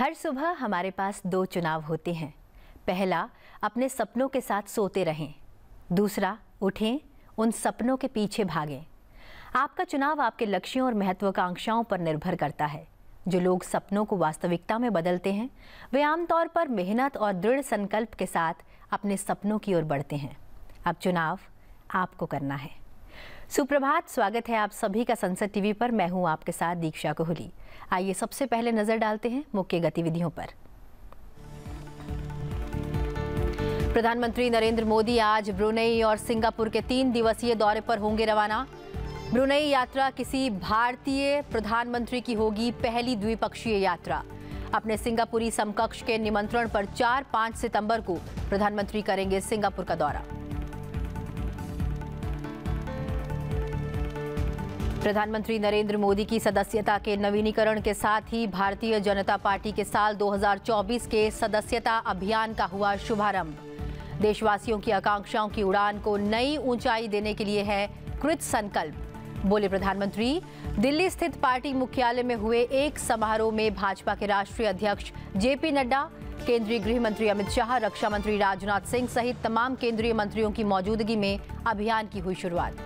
हर सुबह हमारे पास दो चुनाव होते हैं। पहला, अपने सपनों के साथ सोते रहें। दूसरा, उठें, उन सपनों के पीछे भागें। आपका चुनाव आपके लक्ष्यों और महत्वाकांक्षाओं पर निर्भर करता है। जो लोग सपनों को वास्तविकता में बदलते हैं, वे आमतौर पर मेहनत और दृढ़ संकल्प के साथ अपने सपनों की ओर बढ़ते हैं। अब चुनाव आपको करना है। सुप्रभात, स्वागत है आप सभी का संसद टीवी पर। मैं हूं आपके साथ दीक्षा कोहली। आइए सबसे पहले नजर डालते हैं मुख्य गतिविधियों पर। प्रधानमंत्री नरेंद्र मोदी आज ब्रुनेई और सिंगापुर के 3 दिवसीय दौरे पर होंगे रवाना। ब्रुनेई यात्रा किसी भारतीय प्रधानमंत्री की होगी पहली द्विपक्षीय यात्रा। अपने सिंगापुरी समकक्ष के निमंत्रण पर 4-5 सितंबर को प्रधानमंत्री करेंगे सिंगापुर का दौरा। प्रधानमंत्री नरेंद्र मोदी की सदस्यता के नवीनीकरण के साथ ही भारतीय जनता पार्टी के साल 2024 के सदस्यता अभियान का हुआ शुभारंभ। देशवासियों की आकांक्षाओं की उड़ान को नई ऊंचाई देने के लिए है कृत संकल्प, बोले प्रधानमंत्री। दिल्ली स्थित पार्टी मुख्यालय में हुए एक समारोह में भाजपा के राष्ट्रीय अध्यक्ष जेपी नड्डा, केंद्रीय गृह मंत्री अमित शाह, रक्षा मंत्री राजनाथ सिंह सहित तमाम केंद्रीय मंत्रियों की मौजूदगी में अभियान की हुई शुरुआत।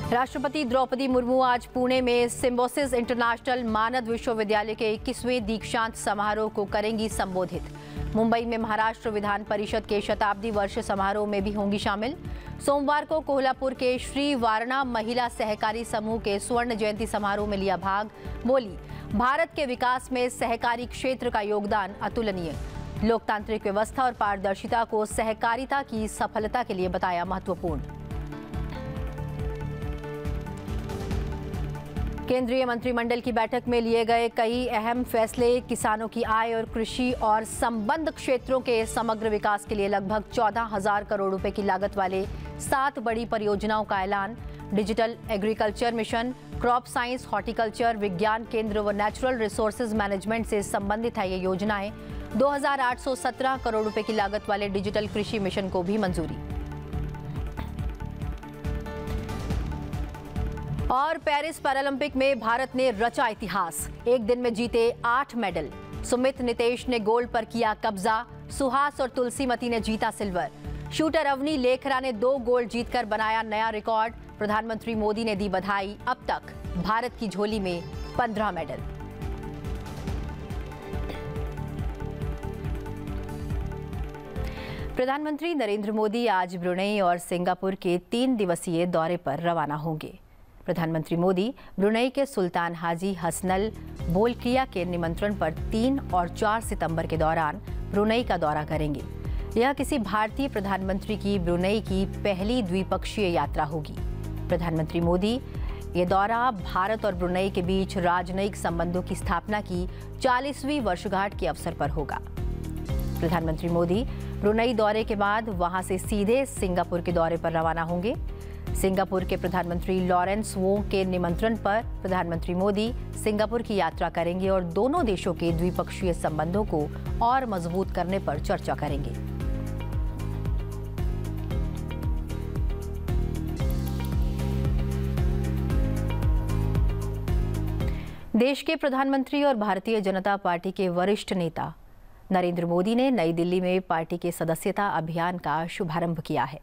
राष्ट्रपति द्रौपदी मुर्मू आज पुणे में सिम्बोसिस इंटरनेशनल मानद विश्वविद्यालय के 21वें दीक्षांत समारोह को करेंगी संबोधित। मुंबई में महाराष्ट्र विधान परिषद के शताब्दी वर्ष समारोह में भी होंगी शामिल। सोमवार को कोल्हापुर के श्री वारणा महिला सहकारी समूह के स्वर्ण जयंती समारोह में लिया भाग। बोली, भारत के विकास में सहकारी क्षेत्र का योगदान अतुलनीय। लोकतांत्रिक व्यवस्था और पारदर्शिता को सहकारिता की सफलता के लिए बताया महत्वपूर्ण। केंद्रीय मंत्रिमंडल की बैठक में लिए गए कई अहम फैसले। किसानों की आय और कृषि और संबद्ध क्षेत्रों के समग्र विकास के लिए लगभग 14,000 करोड़ रुपए की लागत वाले 7 बड़ी परियोजनाओं का ऐलान। Digital agriculture mission, crop science, horticulture विज्ञान केंद्र व नेचुरल रिसोर्सेज मैनेजमेंट से संबंधित है ये योजनाएं। 2,817 करोड़ रुपए की लागत वाले डिजिटल कृषि मिशन को भी मंजूरी। और पेरिस पैरालंपिक में भारत ने रचा इतिहास। एक दिन में जीते 8 मेडल। सुमित नितेश ने गोल्ड पर किया कब्जा। सुहास और तुलसीमती ने जीता सिल्वर। शूटर अवनी लेखरा ने 2 गोल्ड जीतकर बनाया नया रिकॉर्ड। प्रधानमंत्री मोदी ने दी बधाई। अब तक भारत की झोली में 15 मेडल। प्रधानमंत्री नरेंद्र मोदी आज ब्रुनेई और सिंगापुर के 3 दिवसीय दौरे पर रवाना होंगे। प्रधानमंत्री मोदी ब्रुनेई के सुल्तान हाजी हसनल बोलकिया के निमंत्रण पर 3 और 4 सितंबर के दौरान ब्रुनेई का दौरा करेंगे। यह किसी भारतीय प्रधानमंत्री की ब्रुनेई की पहली द्विपक्षीय यात्रा होगी। प्रधानमंत्री मोदी ये दौरा भारत और ब्रुनेई के बीच राजनयिक संबंधों की स्थापना की 40वीं वर्षगांठ के अवसर पर होगा। प्रधानमंत्री मोदी ब्रुनेई दौरे के बाद वहां से सीधे सिंगापुर के दौरे पर रवाना होंगे। सिंगापुर के प्रधानमंत्री लॉरेंस वोंग के निमंत्रण पर प्रधानमंत्री मोदी सिंगापुर की यात्रा करेंगे और दोनों देशों के द्विपक्षीय संबंधों को और मजबूत करने पर चर्चा करेंगे। देश के प्रधानमंत्री और भारतीय जनता पार्टी के वरिष्ठ नेता नरेंद्र मोदी ने नई दिल्ली में पार्टी के सदस्यता अभियान का शुभारंभ किया है।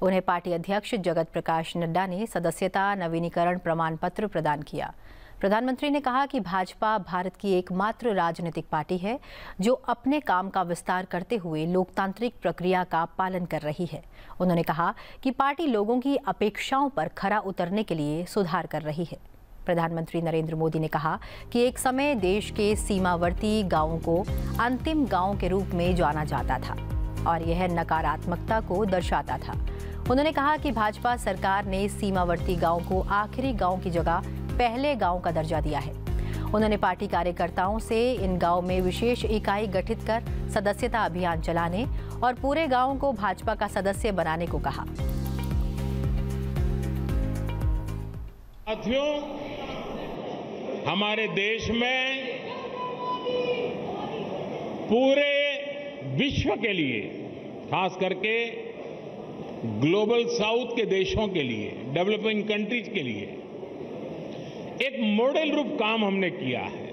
उन्हें पार्टी अध्यक्ष जगत प्रकाश नड्डा ने सदस्यता नवीनीकरण प्रमाण पत्र प्रदान किया। प्रधानमंत्री ने कहा कि भाजपा भारत की एकमात्र राजनीतिक पार्टी है जो अपने काम का विस्तार करते हुए लोकतांत्रिक प्रक्रिया का पालन कर रही है। उन्होंने कहा कि पार्टी लोगों की अपेक्षाओं पर खरा उतरने के लिए सुधार कर रही है। प्रधानमंत्री नरेंद्र मोदी ने कहा कि एक समय देश के सीमावर्ती गांवों को अंतिम गांव के रूप में जाना जाता था और यह नकारात्मकता को दर्शाता था। उन्होंने कहा कि भाजपा सरकार ने सीमावर्ती गांव को आखिरी गांव की जगह पहले गांव का दर्जा दिया है। उन्होंने पार्टी कार्यकर्ताओं से इन गांव में विशेष इकाई गठित कर सदस्यता अभियान चलाने और पूरे गांव को भाजपा का सदस्य बनाने को कहा। साथियों, हमारे देश में पूरे विश्व के लिए, खास करके ग्लोबल साउथ के देशों के लिए, डेवलपिंग कंट्रीज के लिए एक मॉडल रूप काम हमने किया है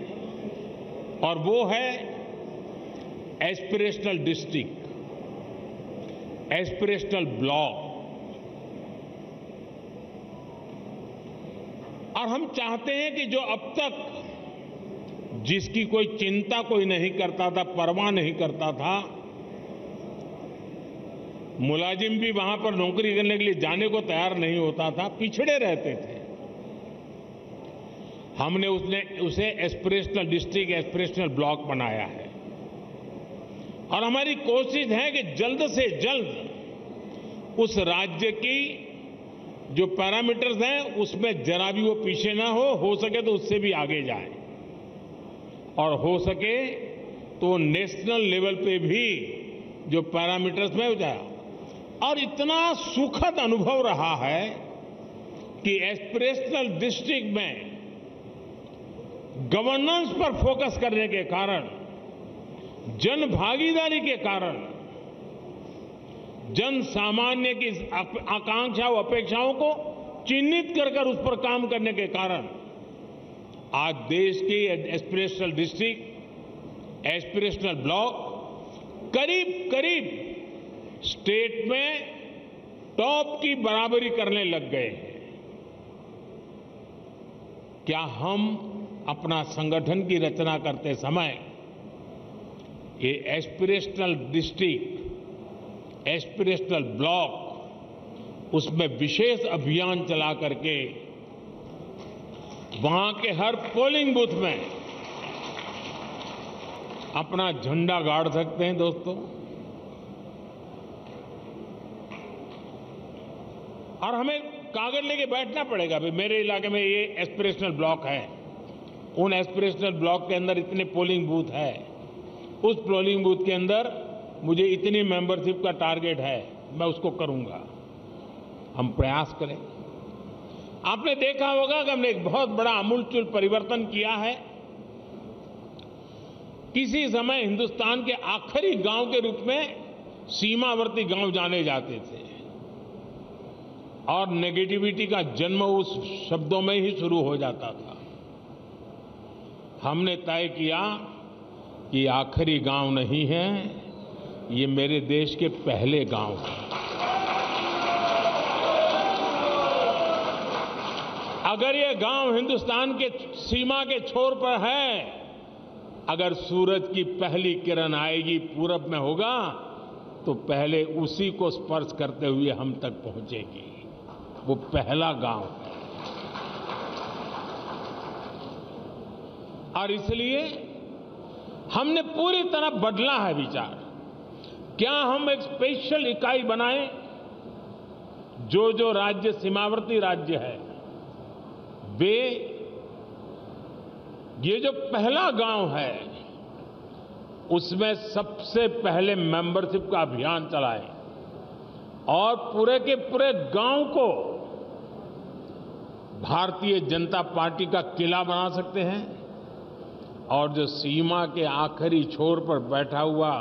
और वो है एस्पिरेशनल डिस्ट्रिक्ट, एस्पिरेशनल ब्लॉक। और हम चाहते हैं कि जो अब तक जिसकी कोई चिंता कोई नहीं करता था, परवाह नहीं करता था, मुलाजिम भी वहां पर नौकरी करने के लिए जाने को तैयार नहीं होता था, पिछड़े रहते थे, हमने उसे एस्पिरेशनल डिस्ट्रिक्ट, एस्पिरेशनल ब्लॉक बनाया है। और हमारी कोशिश है कि जल्द से जल्द उस राज्य की जो पैरामीटर्स हैं उसमें जरा भी वो पीछे ना हो सके तो उससे भी आगे जाए, और हो सके तो नेशनल लेवल पे भी जो पैरामीटर्स में हो जाए। और इतना सुखद अनुभव रहा है कि एस्पिरेशनल डिस्ट्रिक्ट में गवर्नेंस पर फोकस करने के कारण, जन भागीदारी के कारण, जन सामान्य की आकांक्षाओं अपेक्षाओं को चिन्हित कर उस पर काम करने के कारण आज देश की एस्पिरेशनल डिस्ट्रिक्ट, एस्पिरेशनल ब्लॉक करीब करीब स्टेट में टॉप की बराबरी करने लग गए हैं। क्या हम अपना संगठन की रचना करते समय ये एस्पिरेशनल डिस्ट्रिक्ट, एस्पिरेशनल ब्लॉक, उसमें विशेष अभियान चला करके वहां के हर पोलिंग बूथ में अपना झंडा गाड़ सकते हैं दोस्तों? और हमें कागज लेके बैठना पड़ेगा, भाई मेरे इलाके में ये एस्पिरेशनल ब्लॉक है, उन एस्पिरेशनल ब्लॉक के अंदर इतने पोलिंग बूथ है, उस पोलिंग बूथ के अंदर मुझे इतनी मेंबरशिप का टारगेट है, मैं उसको करूंगा। हम प्रयास करें। आपने देखा होगा कि हमने एक बहुत बड़ा आमूलचूल परिवर्तन किया है। किसी समय हिंदुस्तान के आखिरी गांव के रूप में सीमावर्ती गांव जाने जाते थे और नेगेटिविटी का जन्म उस शब्दों में ही शुरू हो जाता था। हमने तय किया कि आखिरी गांव नहीं है, ये मेरे देश के पहले गांव हैं। अगर ये गांव हिंदुस्तान के सीमा के छोर पर है, अगर सूरज की पहली किरण आएगी पूरब में होगा तो पहले उसी को स्पर्श करते हुए हम तक पहुंचेगी। वो पहला गांव है। और इसलिए हमने पूरी तरह बदला है विचार। क्या हम एक स्पेशल इकाई बनाएं? जो राज्य सीमावर्ती राज्य है वे ये जो पहला गांव है उसमें सबसे पहले मेंबरशिप का अभियान चलाएं और पूरे के पूरे गांव को भारतीय जनता पार्टी का किला बना सकते हैं। और जो सीमा के आखिरी छोर पर बैठा हुआ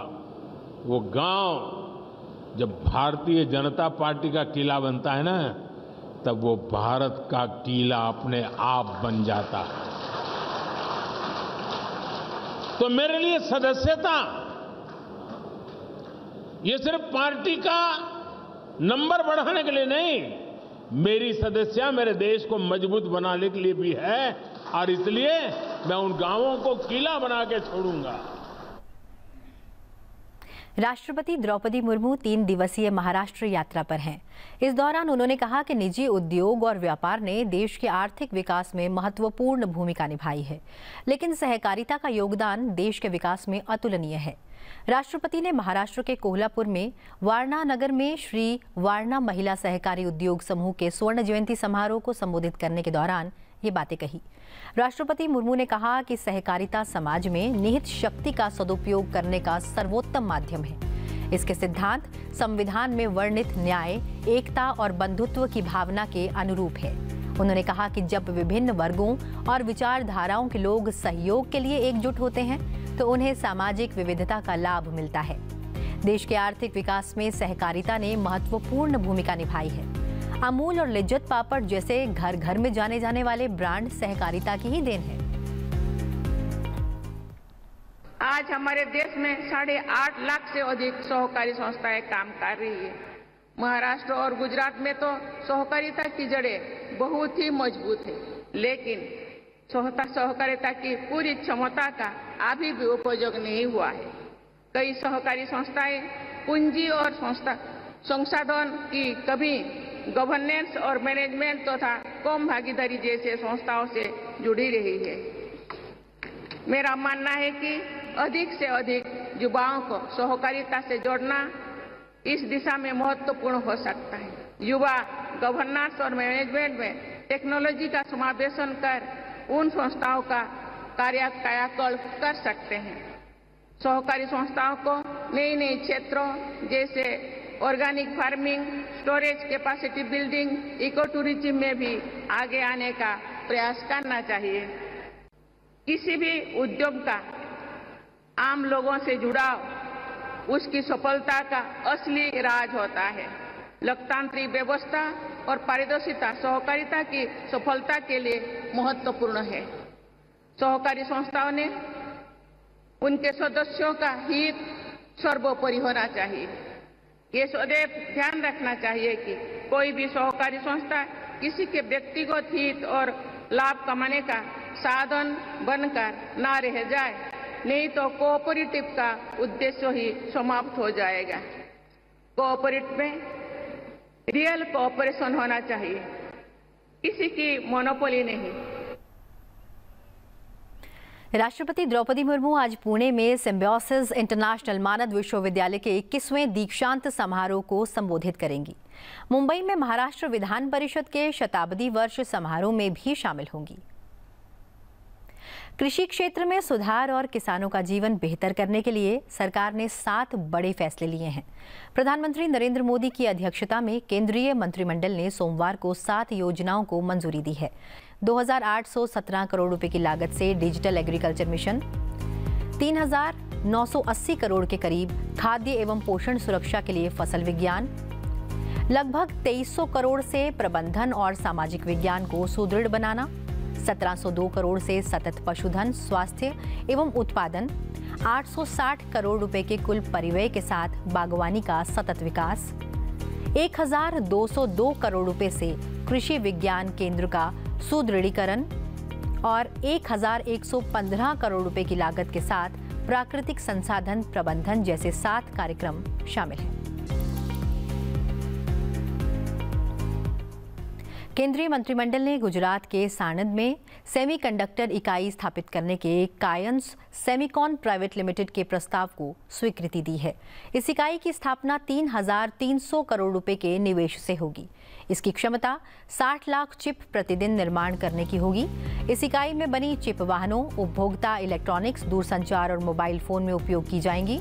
वो गांव जब भारतीय जनता पार्टी का किला बनता है ना, तब वो भारत का किला अपने आप बन जाता है। तो मेरे लिए सदस्यता ये सिर्फ पार्टी का नंबर बढ़ाने के लिए नहीं, मेरी सदस्यता मेरे देश को मजबूत बनाने के लिए भी है। और इसलिए मैं उन गांवों को किला बना के छोड़ूंगा। राष्ट्रपति द्रौपदी मुर्मू 3 दिवसीय महाराष्ट्र यात्रा पर हैं। इस दौरान उन्होंने कहा कि निजी उद्योग और व्यापार ने देश के आर्थिक विकास में महत्वपूर्ण भूमिका निभाई है, लेकिन सहकारिता का योगदान देश के विकास में अतुलनीय है। राष्ट्रपति ने महाराष्ट्र के कोल्हापुर में वारणा नगर में श्री वारणा महिला सहकारी उद्योग समूह के स्वर्ण जयंती समारोह को संबोधित करने के दौरान ये बातें कही। राष्ट्रपति मुर्मू ने कहा कि सहकारिता समाज में निहित शक्ति का सदुपयोग करने का सर्वोत्तम माध्यम है। इसके सिद्धांत संविधान में वर्णित न्याय, एकता और बंधुत्व की भावना के अनुरूप है। उन्होंने कहा कि जब विभिन्न वर्गों और विचारधाराओं के लोग सहयोग के लिए एकजुट होते हैं तो उन्हें सामाजिक विविधता का लाभ मिलता है। देश के आर्थिक विकास में सहकारिता ने महत्वपूर्ण भूमिका निभाई है। अमूल और लिज्जत पापड़ जैसे घर घर में जाने जाने वाले ब्रांड सहकारिता की ही देन है। आज हमारे देश में 8.5 लाख से अधिक सहकारी संस्थाएं काम कर रही है। महाराष्ट्र और गुजरात में तो सहकारिता की जड़ें बहुत ही मजबूत है, लेकिन सहकारिता की पूरी क्षमता का अभी भी उपयोग नहीं हुआ है। कई सहकारी संस्थाएं पूंजी और संसाधन की कमी, गवर्नेंस और मैनेजमेंट तथा कम भागीदारी जैसे संस्थाओं से जुड़ी रही है। मेरा मानना है कि अधिक से अधिक युवाओं को सहकारिता से जोड़ना इस दिशा में महत्वपूर्ण हो सकता है। युवा गवर्नेंस और मैनेजमेंट में टेक्नोलॉजी का समावेशन कर उन संस्थाओं का कायाकल्प कर सकते हैं। सहकारी संस्थाओं को नई नई क्षेत्रों जैसे organic farming, storage capacity building, eco tourism में भी आगे आने का प्रयास करना चाहिए। किसी भी उद्योग का आम लोगों से जुड़ाव उसकी सफलता का असली राज होता है। लोकतांत्रिक व्यवस्था और पारदर्शिता सहकारिता की सफलता के लिए महत्वपूर्ण है। सहकारी संस्थाओं ने उनके सदस्यों का हित सर्वोपरि होना चाहिए। ये सदैव ध्यान रखना चाहिए कि कोई भी सहकारी संस्था किसी के व्यक्तिगत हित और लाभ कमाने का साधन बनकर न रह जाए, नहीं तो कोऑपरेटिव का उद्देश्य ही समाप्त हो जाएगा। कोऑपरेटिव में रियल कोऑपरेशन होना चाहिए, किसी की मोनोपोली नहीं। राष्ट्रपति द्रौपदी मुर्मू आज पुणे में सिम्बायोसिस इंटरनेशनल मानद विश्वविद्यालय के 21वें दीक्षांत समारोह को संबोधित करेंगी। मुंबई में महाराष्ट्र विधान परिषद के शताब्दी वर्ष समारोह में भी शामिल होंगी। कृषि क्षेत्र में सुधार और किसानों का जीवन बेहतर करने के लिए सरकार ने 7 बड़े फैसले लिए हैं। प्रधानमंत्री नरेंद्र मोदी की अध्यक्षता में केंद्रीय मंत्रिमंडल ने सोमवार को 7 योजनाओं को मंजूरी दी है। 2817 करोड़ रुपए की लागत से डिजिटल एग्रीकल्चर मिशन, 3980 करोड़ के करीब खाद्य एवं पोषण सुरक्षा के लिए फसल विज्ञान, लगभग 2300 करोड़ से प्रबंधन और सामाजिक विज्ञान को सुदृढ़ बनाना, 1702 करोड़ से सतत पशुधन, स्वास्थ्य एवं उत्पादन, 860 करोड़ रुपए के कुल परिव्यय के साथ बागवानी का सतत विकास, 1202 करोड़ रुपए से कृषि विज्ञान केंद्र का सुदृढ़ीकरण और 1115 करोड़ रुपए की लागत के साथ प्राकृतिक संसाधन प्रबंधन जैसे 7 कार्यक्रम शामिल हैं। केंद्रीय मंत्रिमंडल ने गुजरात के साणंद में सेमीकंडक्टर इकाई स्थापित करने के कायंस सेमीकॉन प्राइवेट लिमिटेड के प्रस्ताव को स्वीकृति दी है। इस इकाई की स्थापना 3300 करोड़ रुपए के निवेश से होगी। इसकी क्षमता 60 लाख चिप प्रतिदिन निर्माण करने की होगी। इस इकाई में बनी चिप वाहनों, उपभोक्ता इलेक्ट्रॉनिक्स, दूरसंचार और मोबाइल फोन में उपयोग की जाएंगी।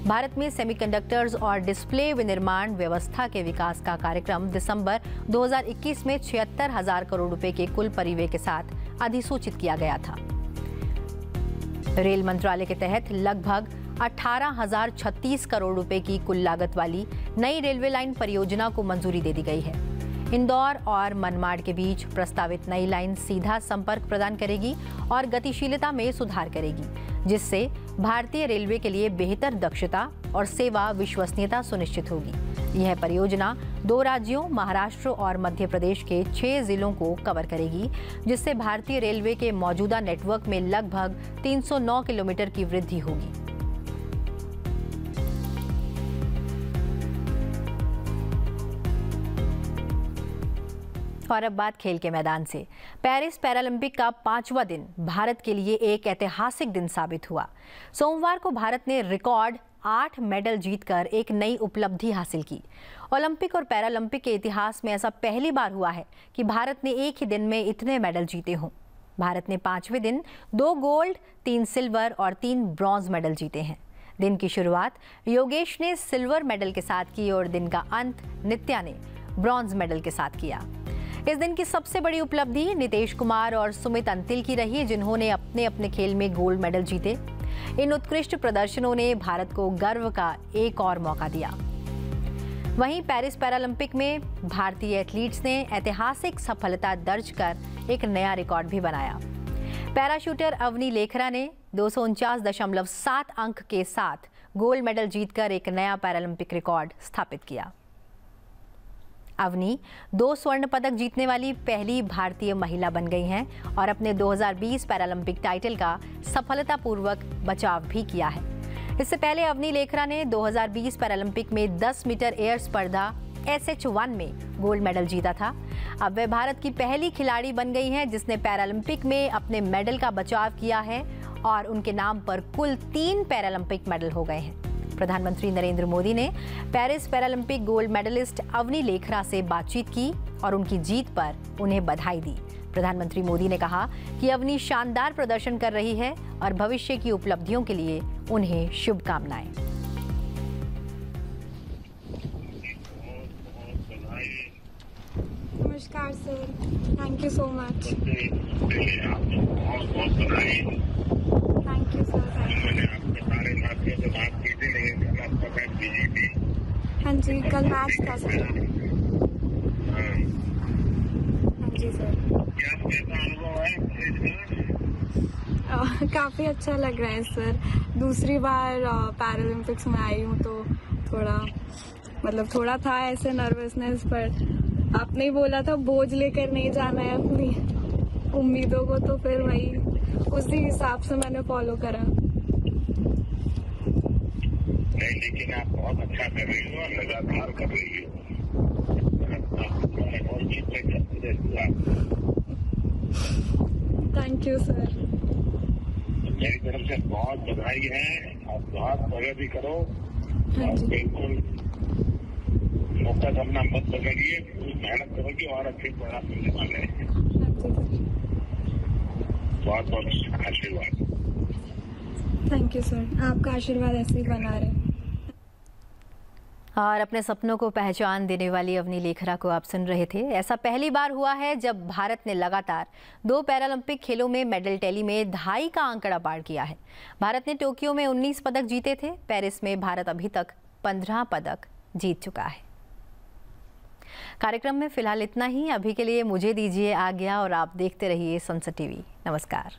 भारत में सेमीकंडक्टर्स और डिस्प्ले विनिर्माण व्यवस्था के विकास का कार्यक्रम दिसंबर 2021 में 76,000 करोड़ रुपए के कुल परिव्यय के साथ अधिसूचित किया गया था। रेल मंत्रालय के तहत लगभग 18,036 करोड़ रुपए की कुल लागत वाली नई रेलवे लाइन परियोजना को मंजूरी दे दी गई है। इंदौर और मनमाड़ के बीच प्रस्तावित नई लाइन सीधा संपर्क प्रदान करेगी और गतिशीलता में सुधार करेगी, जिससे भारतीय रेलवे के लिए बेहतर दक्षता और सेवा विश्वसनीयता सुनिश्चित होगी। यह परियोजना 2 राज्यों महाराष्ट्र और मध्य प्रदेश के 6 जिलों को कवर करेगी, जिससे भारतीय रेलवे के मौजूदा नेटवर्क में लगभग 309 किलोमीटर की वृद्धि होगी। और अब बात खेल के मैदान से। पेरिस पैरालंपिक का 5वां दिन भारत के लिए एक ऐतिहासिक दिन साबित हुआ। सोमवार को भारत ने रिकॉर्ड 8 मेडल जीतकर एक नई उपलब्धि हासिल की। ओलंपिक और पैरालंपिक के इतिहास में ऐसा पहली बार हुआ है कि भारत ने एक ही दिन में इतने मेडल जीते हों। भारत ने 5वें दिन 2 गोल्ड, 3 सिल्वर और 3 ब्रॉन्ज मेडल जीते हैं। दिन की शुरुआत योगेश ने सिल्वर मेडल के साथ की और दिन का अंत नित्या ने ब्रॉन्ज मेडल के साथ किया। इस दिन की सबसे बड़ी उपलब्धि नीतीश कुमार और सुमित अंतिल की रही, जिन्होंने अपने अपने खेल में गोल्ड मेडल जीते। इन उत्कृष्ट प्रदर्शनों ने भारत को गर्व का एक और मौका दिया। वहीं पेरिस पैरालंपिक में भारतीय एथलीट्स ने ऐतिहासिक सफलता दर्ज कर एक नया रिकॉर्ड भी बनाया। पैराशूटर अवनी लेखरा ने 249.7 अंक के साथ गोल्ड मेडल जीतकर एक नया पैरालंपिक रिकॉर्ड स्थापित किया। अवनी 2 स्वर्ण पदक जीतने वाली पहली भारतीय महिला बन गई हैं और अपने 2020 पैरालंपिक टाइटल का सफलतापूर्वक बचाव भी किया है। इससे पहले अवनी लेखरा ने 2020 पैरालंपिक में 10 मीटर एयर स्पर्धा SH1 में गोल्ड मेडल जीता था। अब वे भारत की पहली खिलाड़ी बन गई हैं जिसने पैरालंपिक में अपने मेडल का बचाव किया है और उनके नाम पर कुल 3 पैरालंपिक मेडल हो गए हैं। प्रधानमंत्री नरेंद्र मोदी ने Paris Paralympic gold medallist Avani Lekhara से बातचीत की और उनकी जीत पर उन्हें बधाई दी। प्रधानमंत्री मोदी ने कहा कि अवनी शानदार प्रदर्शन कर रही है और भविष्य की उपलब्धियों के लिए उन्हें शुभकामनाएं। नमस्कार sir, thank you so much. Thank you sir. हाँ जी, कल मैच था सर। हाँ जी सर। काफ़ी अच्छा लग रहा है सर। दूसरी बार पैरालंपिक्स में आई हूँ तो थोड़ा था ऐसे नर्वसनेस, पर आपने ही बोला था बोझ लेकर नहीं जाना है अपनी उम्मीदों को, तो फिर वही उसी हिसाब से मैंने फॉलो करा। नहीं, लेकिन आप बहुत अच्छा कर रही हो और लगातार कर रही हो। Thank you sir. मेरी तरफ से बहुत बधाई है। आप बहुत प्रगति करो और बिल्कुल फोकस अपना मत बदलिए, मेहनत करोगे और अच्छे परिणाम मिलने वाले हैं। बहुत बहुत आशीर्वाद। थैंक यू सर, आपका आशीर्वाद ऐसे ही बना रहे। और अपने सपनों को पहचान देने वाली अवनी लेखरा को आप सुन रहे थे। ऐसा पहली बार हुआ है जब भारत ने लगातार 2 पैरालंपिक खेलों में मेडल टैली में 2.5 का आंकड़ा पार किया है। भारत ने टोक्यो में 19 पदक जीते थे। पेरिस में भारत अभी तक 15 पदक जीत चुका है। कार्यक्रम में फिलहाल इतना ही। अभी के लिए मुझे दीजिए आज्ञा और आप देखते रहिए संसद टीवी। नमस्कार।